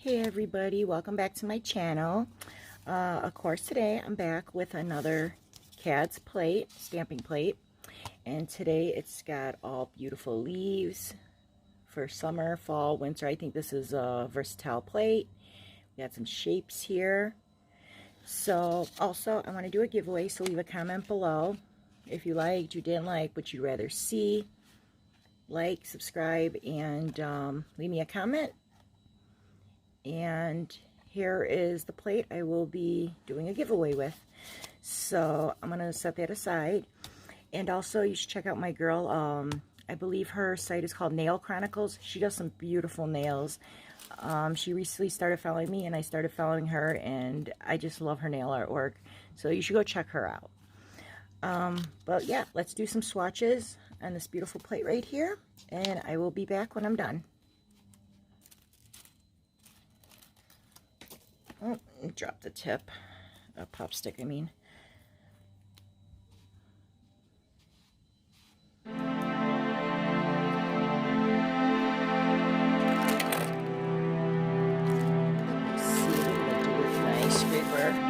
Hey everybody, welcome back to my channel. Of course, today I'm back with another Kads plate, stamping plate. And today it's got all beautiful leaves for summer, fall, winter. I think this is a versatile plate. We got some shapes here. So also I want to do a giveaway, so leave a comment below if you liked, you didn't like, what you'd rather see. Like, subscribe, and leave me a comment. And here is the plate I will be doing a giveaway with. So I'm going to set that aside. And also you should check out my girl. I believe her site is called Nail Chronicles. She does some beautiful nails. She recently started following me and I started following her, and I just love her nail artwork. So you should go check her out. But yeah, let's do some swatches on this beautiful plate right here, and I will be back when I'm done. Oh, drop the tip. A pop stick, I mean. Let's see what I'm going to do with my scraper.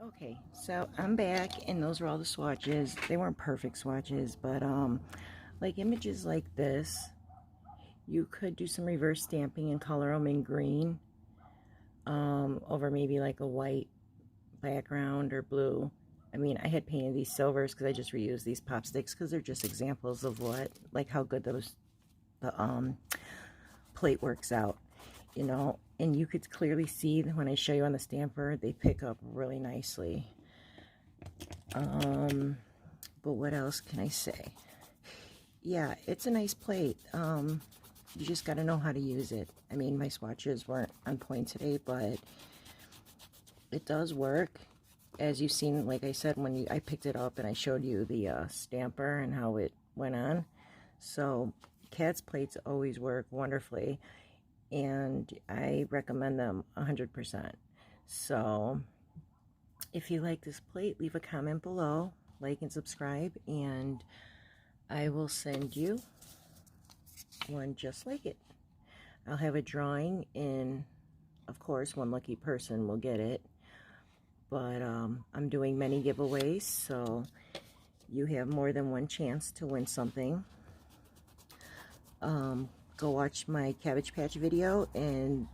Okay, so I'm back, and those were all the swatches. They weren't perfect swatches, but like images like this, you could do some reverse stamping and color them in green over maybe like a white background or blue. I mean, I had painted these silvers because I just reused these pop sticks because they're just examples of what, like how good the plate works out, you know. And you could clearly see that when I show you on the stamper, they pick up really nicely. But what else can I say? Yeah, it's a nice plate. You just got to know how to use it. I mean, my swatches weren't on point today, but it does work. As you've seen, like I said, when I picked it up and I showed you the stamper and how it went on. So Kads plates always work wonderfully, and I recommend them 100%. So if you like this plate, leave a comment below, like and subscribe, and I will send you one just like it. I'll have a drawing, and of course one lucky person will get it. But I'm doing many giveaways, so you have more than one chance to win something. Go watch my Cabbage Patch video, and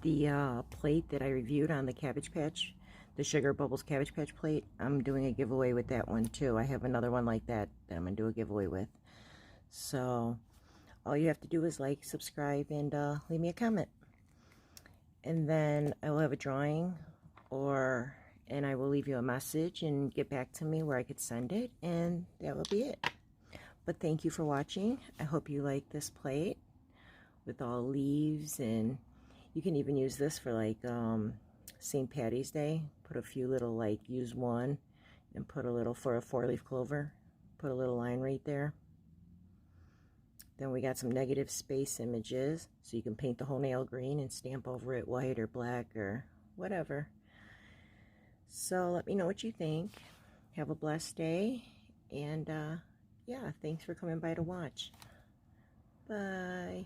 the plate that I reviewed on the Cabbage Patch, the Sugar Bubbles Cabbage Patch plate, I'm doing a giveaway with that one too. I have another one like that I'm going to do a giveaway with. So all you have to do is like, subscribe, and leave me a comment. And then I will have a drawing, and I will leave you a message and get back to me where I could send it, and that will be it. But thank you for watching. I hope you like this plate with all leaves, and you can even use this for like St. Patty's Day. Put a few little, like, use one and put a little for a 4-leaf clover. Put a little line right there. Then we got some negative space images, so you can paint the whole nail green and stamp over it white or black or whatever. So let me know what you think. Have a blessed day, and yeah, thanks for coming by to watch. Bye.